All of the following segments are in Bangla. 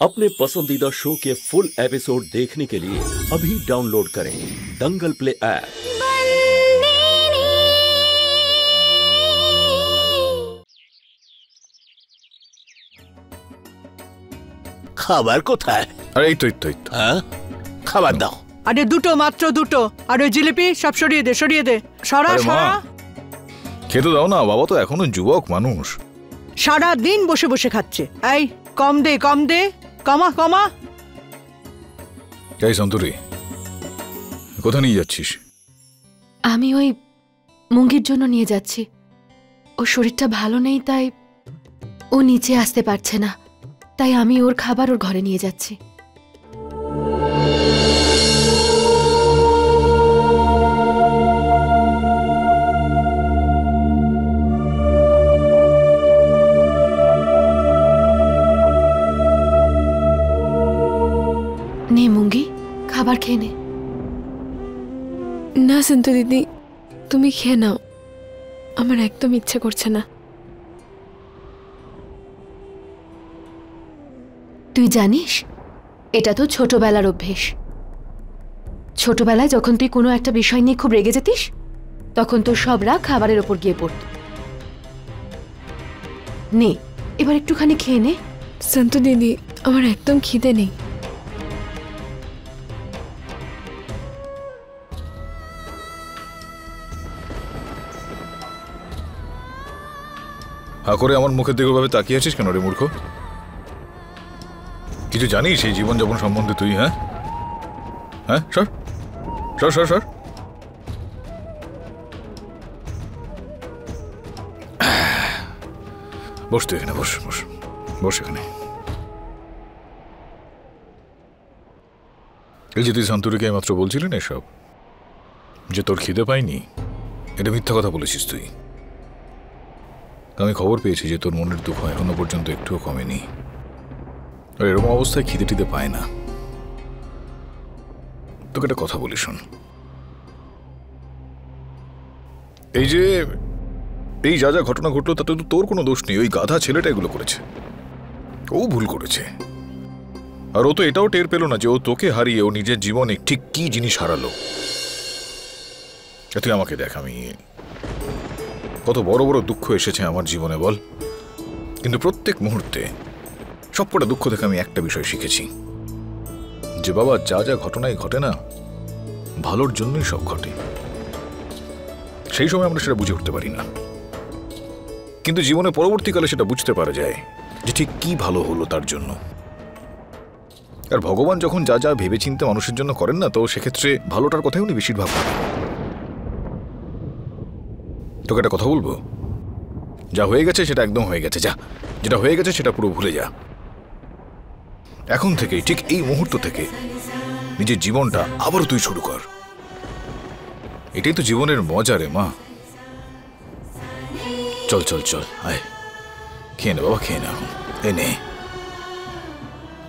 अपने पसंदीदा शो के फुल एपिसोड देखने के लिए अभी डाउनलोड करें दंगल प्ले ऐप। খাবার কোথায়? আরে এই তো হ্যাঁ, খাবার দাও। আরে দুটো, মাত্র দুটো। আর ওই জিলিপি সব সরিয়ে দে, সরিয়ে দে। সরা আরে মা, সরা। খেতে দাও না, বাবা তো এখনো যুবক মানুষ। সারা দিন বসে বসে খাচ্ছে। এই কম দে, কম দে, কমা কমা। এই সন্তরি, কোথায় নিয়ে যাচ্ছিস? আমি ওই মুঙ্গির জন্য নিয়ে যাচ্ছি। ওর শরীরটা ভালো নেই, তাই ও নিচে আসতে পারছে না। তাই আমি ওর খাবার ওর ঘরে নিয়ে যাচ্ছি। নে মুঙ্গি, খাবার খেয়ে নে। না সন্তু দিদি, তুমি খেয়ে নাও, আমার একদম ইচ্ছে করছে না। তুই জানিস, এটা তো ছোটবেলার অভ্যেস। ছোটবেলায় যখন তুই কোনো একটা বিষয় নিয়ে খুব রেগে যেতিস, তখন তোর সব রাগ খাবারের ওপর গিয়ে পড়ত। নে, এবার একটুখানি খেয়ে নে। সন্তু দিদি, আমার একদম খিদে নেই। হা করে আমার মুখের দিকে ভাবে তাকিয়ে আছিস কেন রে মূর্খ? কিছু জানিস এই জীবনযাপন সম্বন্ধে তুই? হ্যাঁ হ্যাঁ, সর সর সর সর। বস তুই এখানে, বস বস বস এখানে। এই যে তুই সন্তুরিকে মাত্র বলছিলি না এসব, যে তোর খিদে পাইনি, এটা মিথ্যা কথা বলেছিস তুই। আমি খবর পেয়েছি যে তোর মনের দুঃখ এখনো পর্যন্ত একটুও কমেনি। আর এরকম অবস্থায় খিদে টিদে পায় না। তোকে একটা কথা বলি শোন, এই যে এই যা যা ঘটনা ঘটলো তাতে তো তোর কোনো দোষ নেই। ওই গাধা ছেলেটা এগুলো করেছে, ও ভুল করেছে। আর ও তো এটাও টের পেল না যে ও তোকে হারিয়ে ও নিজের জীবনে ঠিক কি জিনিস হারালো। তুই আমাকে দেখ, আমি কত বড় বড় দুঃখ এসেছে আমার জীবনে বল, কিন্তু প্রত্যেক মুহূর্তে সবকটা দুঃখ থেকে আমি একটা বিষয় শিখেছি, যে বাবা যা যা ঘটনাই ঘটে না, ভালোর জন্যই সব ঘটে। সেই সময় আমরা সেটা বুঝে উঠতে পারি না, কিন্তু জীবনে পরবর্তীকালে সেটা বুঝতে পারা যায় যে ঠিক কি ভালো হলো তার জন্য। আর ভগবান যখন যা যা ভেবেচিন্তে মানুষের জন্য করেন না, তো সেক্ষেত্রে ভালোটার কথাই উনি বেশিরভাগ ভাবেন। তোকে একটা কথা বলবো, যা হয়ে গেছে সেটা একদম হয়ে গেছে। যা, যেটা হয়ে গেছে সেটা পুরো ভুলে যা। এখন থেকে, ঠিক এই মুহূর্ত থেকে নিজের জীবনটা আবারও তুই শুরু কর। এটাই তো জীবনের মজা রে মা। চল চল চল, আয় খেয়ে নে বাবা, খেয়ে নে। এখন এই নে,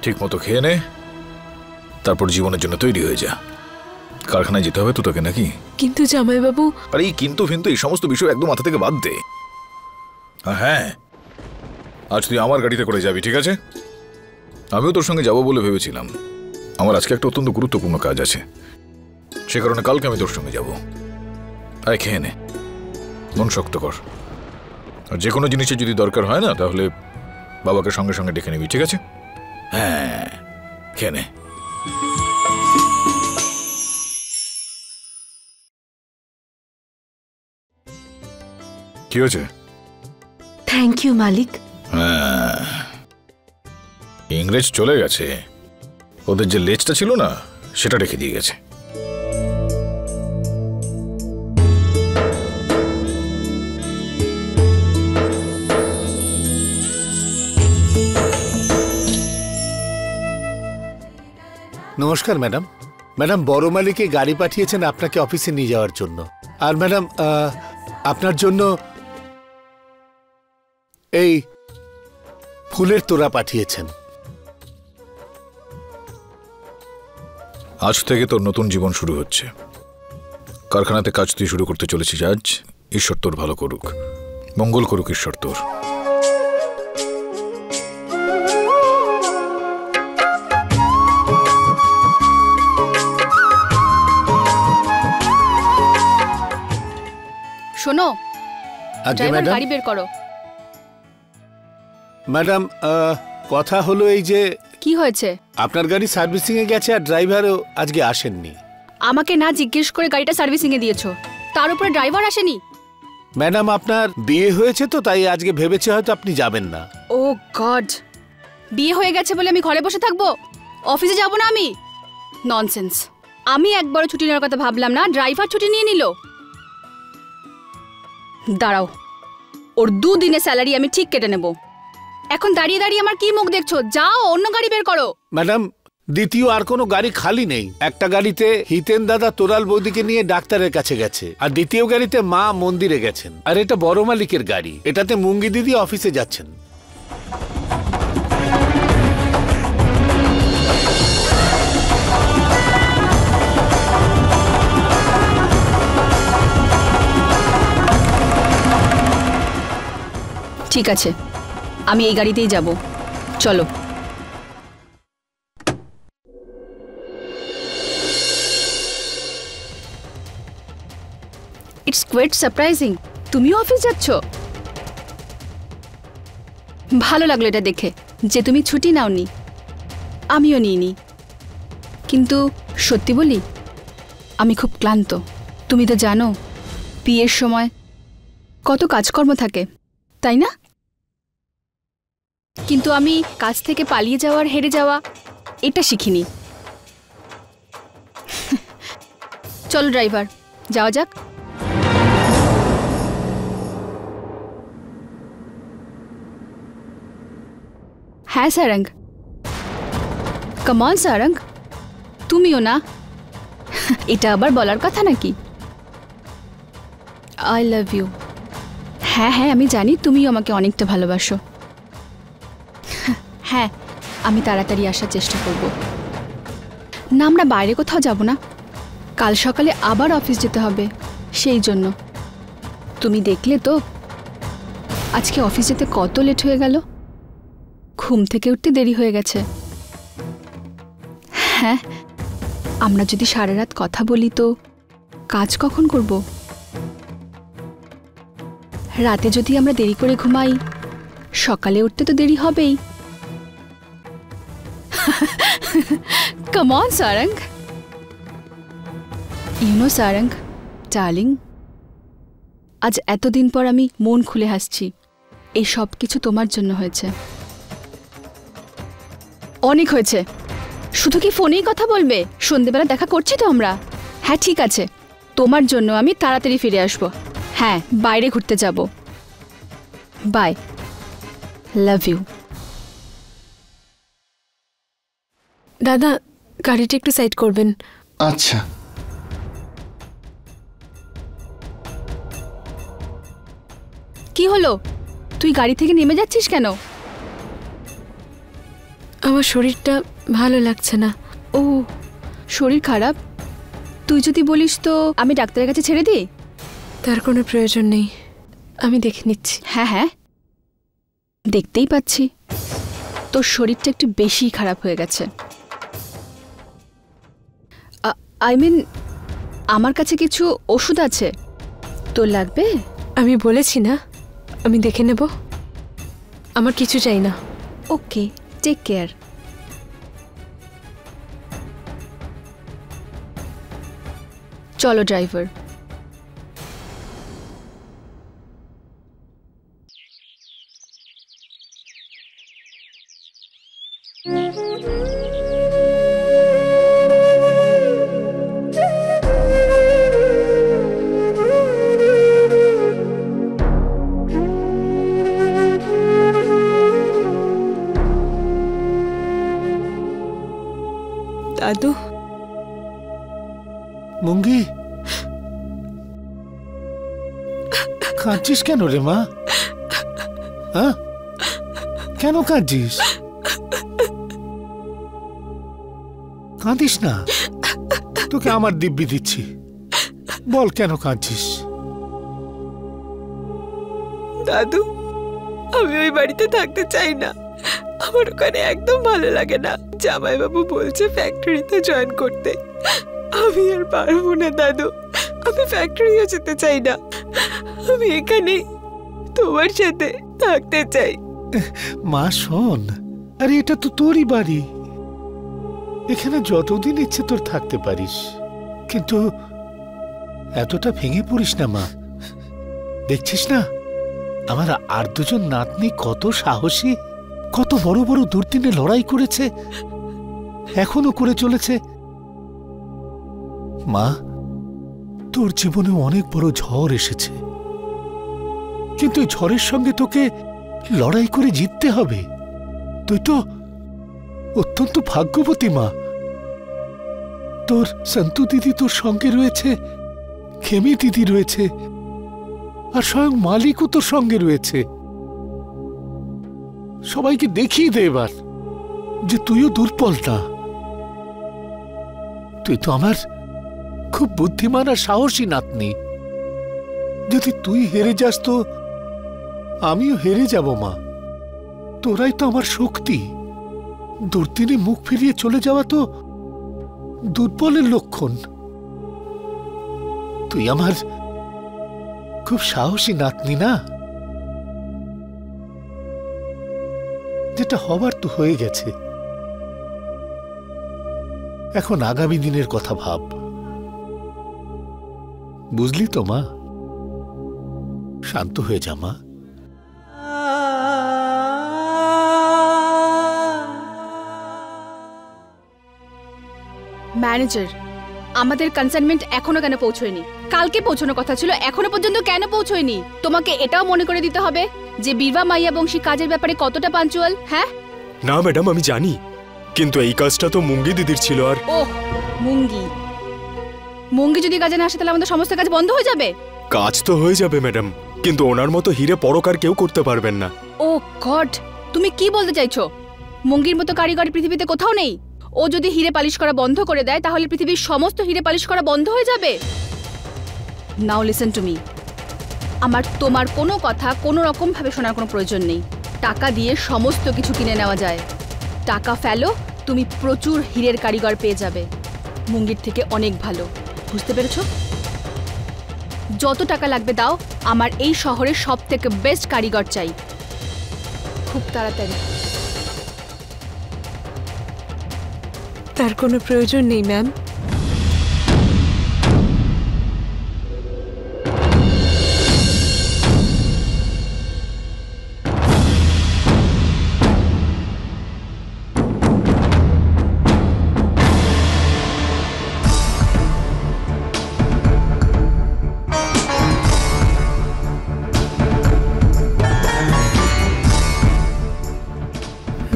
ঠিক মতো খেয়ে নে, তারপর জীবনের জন্য তৈরি হয়ে যা। কারখানায় যেতে হবে তো তোকে নাকি? কিন্তু জামাইবাবু। আরে এই কিন্তু ফিন্তু এই সমস্ত বিষয় একদম মাথা থেকে বাদ দে। হ্যাঁ, আজ তুই আমার গাড়িতে করে যাবি, ঠিক আছে? আমিও তোর সঙ্গে যাবো বলে ভেবেছিলাম। আমার আজকে একটা অত্যন্ত গুরুত্বপূর্ণ কাজ আছে, সে কারণে কালকে আমি তোর সঙ্গে যাব। আয় খেয়ে নে, মন শক্ত কর। আর যে কোনো জিনিসের যদি দরকার হয় না, তাহলে বাবাকে সঙ্গে সঙ্গে ডেকে নিবি, ঠিক আছে? হ্যাঁ, খেয়ে নে। কি হয়েছে? থ্যাংক ইউ মালিক। হ্যাঁ, ইংরেজ চলে গেছে, ওদের যে লেজটা ছিল না সেটা রেখে দিয়ে গেছে। নমস্কার ম্যাডাম। ম্যাডাম, বড় মালিকে গাড়ি পাঠিয়েছেন আপনাকে অফিসে নিয়ে যাওয়ার জন্য। আর ম্যাডাম, আপনার জন্য এই ফুলের তোড়া পাঠিয়েছেন। আজ থেকে তোর নতুন জীবন শুরু হচ্ছে। কারখানাতে কাজ তুই শুরু করতে চলেছিস আজ। ঈশ্বর তোর ভালো করুক, মঙ্গল করুক ঈশ্বর তোর। শোনো, আগে ড্রাইভার ম্যাডাম, গাড়ি বের করো। ম্যাডাম কথা হলো এই যে কি হয়েছে? আপনার গাড়ি সার্ভিসিং এ গেছে আর ড্রাইভারও আজকে আসেননি। আমাকে না জিজ্ঞেস করে গাড়িটা সার্ভিসিং এ দিয়েছো, তার উপরে ড্রাইভার আসেনি। ম্যাডাম আপনার বিয়ে হয়েছে তো তাই আজকে ভেবেছে হয়তো আপনি যাবেন না। ও গড, বিয়ে হয়ে গেছে বলে আমি ঘরে বসে থাকবো? অফিসে যাব না আমি? ননসেন্স। আমি একবারও ছুটি নেওয়ার কথা ভাবলাম না, ড্রাইভার ছুটি নিয়ে নিল। দাঁড়াও, ওর 2 দিনের স্যালারি আমি ঠিক কেটে নেব। এখন দাঁড়িয়ে দাঁড়িয়ে আমার কি মুখ দেখছো? যাও অন্য গাড়ি বের করো। ম্যাডাম দ্বিতীয় আর কোনো গাড়ি খালি নেই। একটা গাড়িতে হিতেন দাদা তোরাল বৌদিকে নিয়ে ডাক্তারের কাছে গেছে, আর দ্বিতীয় গাড়িতে মা মন্দিরে গেছেন, আর এটা বড় মালিকের গাড়ি, এটাতে মুঙ্গি দিদি অফিসে যাচ্ছেন। ঠিক আছে, আমি এই গাড়িতেই যাব, চলো। ইটস কোয়াইট সারপ্রাইজিং, তুমিও অফিস যাচ্ছ। ভালো লাগলো এটা দেখে যে তুমি ছুটি নাওনি, আমিও নিইনি। কিন্তু সত্যি বলি, আমি খুব ক্লান্ত। তুমি তো জানো বিয়ের সময় কত কাজকর্ম থাকে, তাই না? কিন্তু আমি কাজ থেকে পালিয়ে যাওয়ার, হেরে যাওয়া এটা শিখিনি। চলো ড্রাইভার, যাওয়া যাক। হ্যাঁ সারঙ্গ, কাম অন সারঙ্গ, তুমিও না? এটা আবার বলার কথা নাকি? I love you. হ্যাঁ হ্যাঁ, আমি জানি তুমিও আমাকে অনেকটা ভালোবাসো। হ্যাঁ, আমি তাড়াতাড়ি আসার চেষ্টা করব। না, আমরা বাইরে কোথাও যাব না, কাল সকালে আবার অফিস যেতে হবে, সেই জন্য। তুমি দেখলে তো আজকে অফিস যেতে কত লেট হয়ে গেল, ঘুম থেকে উঠতে দেরি হয়ে গেছে। হ্যাঁ, আমরা যদি সারা রাত কথা বলি তো কাজ কখন করব? রাতে যদি আমরা দেরি করে ঘুমাই, সকালে উঠতে তো দেরি হবেই। Come on Sarang. You know Sarang darling, আজ এতদিন পর আমি মন খুলে হাসছি। এই সব কিছু তোমার জন্য হয়েছে। অনেক হয়েছে। শুধু কি ফোনেই কথা বলবে? সন্ধেবেলা দেখা করছি তো আমরা। হ্যাঁ ঠিক আছে, তোমার জন্য আমি তাড়াতাড়ি ফিরে আসবো। হ্যাঁ, বাইরে ঘুরতে যাব। Bye, love you. দাদা, গাড়িটা একটু সাইড করবেন। আচ্ছা। কি হলো? তুই গাড়ি থেকে নেমে যাচ্ছিস কেন? আমার শরীরটা ভালো লাগছে না। ও, শরীর খারাপ? তুই যদি বলিস তো আমি ডাক্তারের কাছে ছেড়ে দিই। তার কোনো প্রয়োজন নেই, আমি দেখে নিচ্ছি। হ্যাঁ হ্যাঁ, দেখতেই পাচ্ছি তোর শরীরটা একটু বেশি খারাপ হয়ে গেছে। আই মিন, আমার কাছে কিছু ওষুধ আছে, তোর লাগবে? আমি বলেছি না, আমি দেখে নেব, আমার কিছু চাই না। ওকে, টেক কেয়ার। চলো ড্রাইভার। দাদু, মুঙ্গি, কাঁদছিস কেন রে মা? হ্যাঁ, কেন কাঁদছিস? কাঁদিস না, তোকে আমার দিব্যি দিচ্ছি, বল কেন কাঁদছিস? দাদু, আমি ওই বাড়িতে থাকতে চাই না, আমার ওখানে একদম ভালো লাগে না। জামাইবাবু বলছে ফ্যাক্টরিতে জয়েন করতে, আমি আর পারবো না দাদু, আমি ফ্যাক্টরিও যেতে চাই না। আমি এখানে তোমার সাথে থাকতে চাই। মা শোন, আরে এটা তো তোরই বাড়ি, এখানে যতদিন ইচ্ছে তোর থাকতে পারিস, কিন্তু এতটা ভেঙে পড়িস না মা। দেখছিস না আমার আর দুজন নাতনি কত সাহসী, কত বড় বড় দুর্দিনে লড়াই করেছে, এখনো করে চলেছে। মা, তোর জীবনে অনেক বড় ঝড় এসেছে, কিন্তু এই ঝড়ের সঙ্গে তোকে লড়াই করে জিততে হবে। তুই তো অত্যন্ত ভাগ্যবতী মা, তোর সন্তু দিদি তোর সঙ্গে রয়েছে, খেমি দিদি রয়েছে, আর স্বয়ং মালিকও তোর সঙ্গে রয়েছে। সবাইকে দেখিয়ে দে এবার যে তুইও দুর্বল না। তুই তো আমার খুব বুদ্ধিমান আর সাহসী নাতনি। যদি তুই হেরে যাস তো আমিও হেরে যাব মা। তোরাই তো আমার শক্তি। দুর্দিনে মুখ ফিরিয়ে চলে যাওয়া তো দুর্বলের লক্ষণ। তুই আমার খুব সাহসী নাতনি না? যেটা হবার তো হয়ে গেছে, এখন আগামী দিনের কথা ভাব। বুঝলি তো মা? শান্ত হয়ে যা মা। ম্যানেজার, আমাদের কনসাইনমেন্ট এখনো কেন পৌঁছয়নি? কালকে পৌঁছানোর কথা ছিল, এখনো পর্যন্ত কেন পৌঁছয়নি? তোমাকে এটাও মনে করে দিতে হবে যে বীরবা মাইয়া বংশী কাজের ব্যাপারে কতটা পাঞ্চুয়াল। হ্যাঁ না ম্যাডাম, আমি জানি, কিন্তু এই কাজটা তো মুঙ্গি দিদির ছিল। আর ওহ, মুঙ্গি মুঙ্গি যদি কাজে না আসে তাহলে আমাদের সমস্ত কাজ বন্ধ হয়ে যাবে। কাজ তো হয়ে যাবে ম্যাডাম, কিন্তু ওনার মতো হিরে পরকার কেউ করতে পারবেন না। ও গড, তুমি কি বলতে চাইছো? মুঙ্গির মতো কারিগর পৃথিবীতে কোথাও নেই। ও যদি হিরে পালিশ করা বন্ধ করে দেয় তাহলে পৃথিবীর সমস্ত হিরে পালিশ করা বন্ধ হয়ে যাবে। নাও লিসেন টু মি, আমার তোমার কোনো কথা কোনো রকম ভাবে শোনার কোনো প্রয়োজন নেই। টাকা দিয়ে সমস্ত কিছু কিনে নেওয়া যায়। টাকা ফেলো, তুমি প্রচুর হীরের কারিগর পেয়ে যাবে, মুঙ্গির থেকে অনেক ভালো। বুঝতে পেরেছো? যত টাকা লাগবে দাও, আমার এই শহরের সব থেকে বেস্ট কারিগর চাই, খুব তাড়াতাড়ি। তার কোনো প্রয়োজন নেই ম্যাম।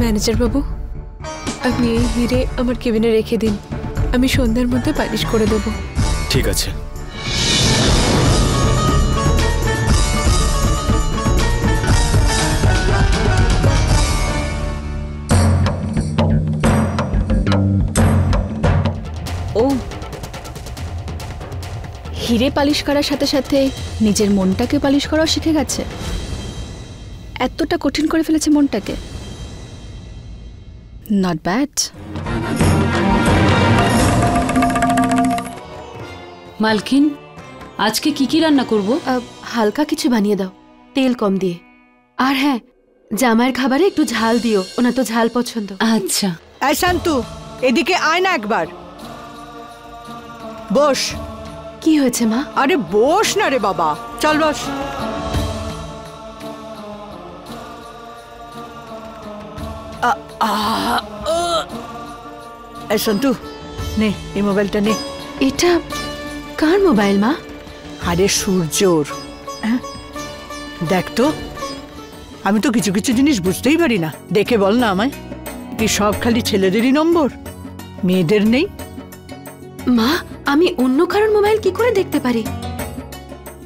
ম্যানেজার বাবু, আপনি এই হিরে আমার কেবিনে রেখে দিন, আমি সন্ধ্যার মধ্যে পালিশ করে দেব। ঠিক আছে। ও, হিরে পালিশ করার সাথে সাথে নিজের মনটাকে পালিশ করাও শিখে গেছে। এতটা কঠিন করে ফেলেছে মনটাকে। Not bad. মালকিন, আজকে কি কি রান্না করব? হালকা কিছু বানিয়ে দাও, তেল কম দিয়ে। আর হ্যাঁ, জামাইয়ের খাবারে একটু ঝাল দিও, ওনা তো ঝাল পছন্দ। আচ্ছা। এই শান্তু, এদিকে আয় না একবার। বস। কি হয়েছে মা? আরে বস না রে বাবা, চল বস। এই শান্তু, নে এই মোবাইলটা নে। এটা কার মোবাইল মা? আরে সূর্যর। দেখ তো, আমি তো কিছু কিছু জিনিস বুঝতেই পারি না। দেখে বল না আমায়, কি সব খালি ছেলেদেরই নম্বর, মেয়েদের নেই? মা, আমি অন্য কারোর মোবাইল কি করে দেখতে পারি?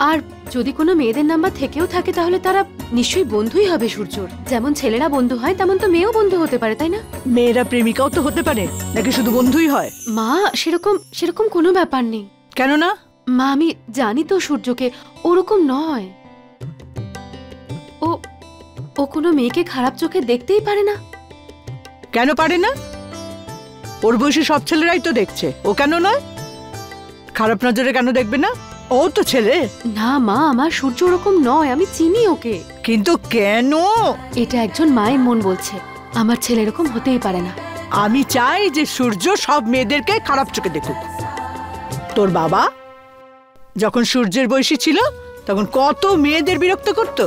আর যদি কোনো মেয়েদের নাম্বার থেকেও থাকে তাহলে তারা নিশ্চয়ই বন্ধুই হবে সূর্যর। যেমন ছেলেরা বন্ধু হয় তেমন তো মেয়েও বন্ধু হতে পারে, তাই না? মেয়েরা প্রেমিকাও তো হতে পারে, নাকি শুধু বন্ধুই হয়? মা, সেরকম কোনো ব্যাপার নেই। কেন না? মা, আমি জানি তো সূর্যকে, ওরকম নয়। ও কোনো মেয়েকে খারাপ চোখে দেখতেই পারে না। কেন পারে না? ওর বয়সী সব ছেলেরাই তো দেখছে, ও কেন নয়? খারাপ নজরে কেন দেখবে না? ও তো ছেলে। না মা, আমার সূর্য ওরকম নয়, আমি চিনি ওকে। কিন্তু কেন? এটা একজন মায়ের মন বলছে, আমার ছেলে এরকম হতেই পারে না। আমি চাই যে সূর্য সব মেয়েদেরকে খারাপ চোখে দেখুক। তোর বাবা যখন সূর্যের বয়সী ছিল তখন কত মেয়েদের বিরক্ত করত,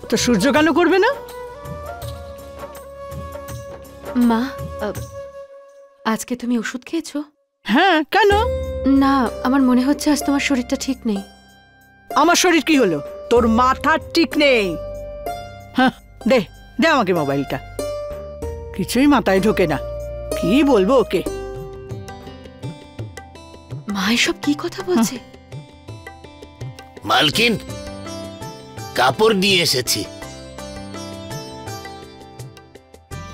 তো সূর্য কেন করবে না? মা, আজকে তুমি ওষুধ খেয়েছো? হ্যাঁ, কেন? না, আমার মনে হচ্ছে আজ তোমার শরীরটা ঠিক নেই। আমার শরীর কি হলো? তোর মাথা ঠিক নেই। হ্যাঁ, দে দে আমাকে মোবাইলটা। কিছুই মাথায় ঢোকে না, কি বলবো ওকে। মা এসব কি কথা বলছে? মালকিন, কাপড় নিয়ে এসেছি,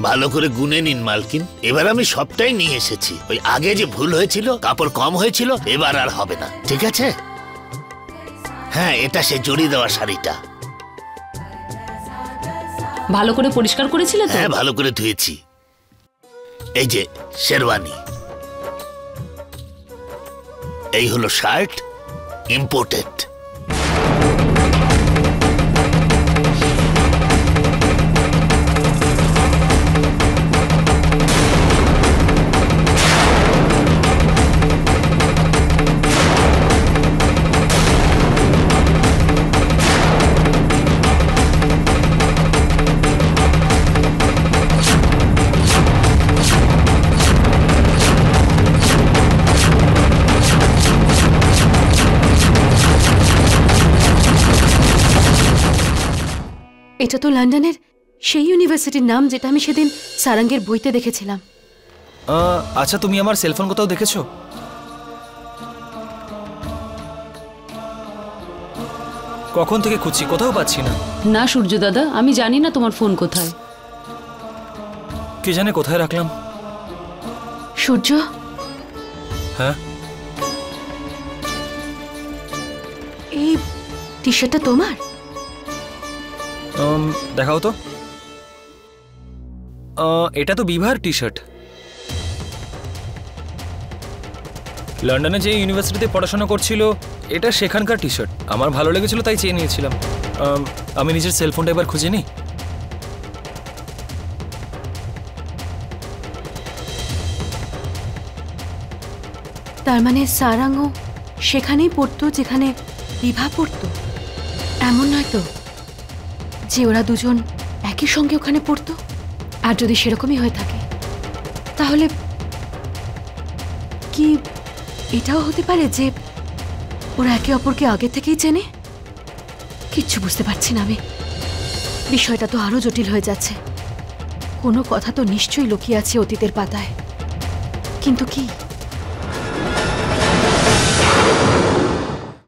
ভালো করে গুনে নিন মালকিন। এবার আমি সবটাই নিয়ে এসেছি। ওই আগে যে ভুল হয়েছিল, কাপড় কম হয়েছিল, এবার আর হবে না, ঠিক আছে? হ্যাঁ, এটা সে জড়ি দেওয়া শাড়িটা। ভালো করে পরিষ্কার করেছিলে তো? হ্যাঁ, ভালো করে ধুয়েছি। এই যে শেরওয়ানি, এই হলো শার্ট, ইম্পোর্টেড। এটা তো লন্ডনের সেই ইউনিভার্সিটির নাম যেটা আমি সেদিন সারাঙ্গের বইতে দেখেছিলাম। আচ্ছা, তুমি আমার সেলফোন কোথাও দেখেছো? কখন থেকে খুঁজছি, কোথাও পাচ্ছি না। না সূর্য দাদা, আমি জানি না তোমার ফোন কোথায়। কে জানে কোথায় রাখলাম। সূর্য? হ্যাঁ, এই টি শার্টটা তোমার? দেখাও তো। এটা তো বিভার টি শার্ট। লন্ডনে যে ইউনিভার্সিটিতে পড়াশোনা করছিল, এটা সেখানকার টি শার্ট। আমার ভালো লেগেছিল তাই চেয়ে নিয়েছিলাম। আমি নিজের সেলফোনটা এবার খুঁজে নিই। তার মানে সারাঙ্গও সেখানেই পড়তো যেখানে বিভা পড়তো? এমন নয় তো যে ওরা দুজন একই সঙ্গে ওখানে পড়তো? আর যদি সেরকমই হয়ে থাকে তাহলে কি এটাও হতে পারে যে ওরা একে অপরকে আগে থেকেই চেনে? কিচ্ছু বুঝতে পারছি না আমি। বিষয়টা তো আরো জটিল হয়ে যাচ্ছে। কোনো কথা তো নিশ্চয়ই লুকিয়ে আছে অতীতের পাতায়, কিন্তু কি?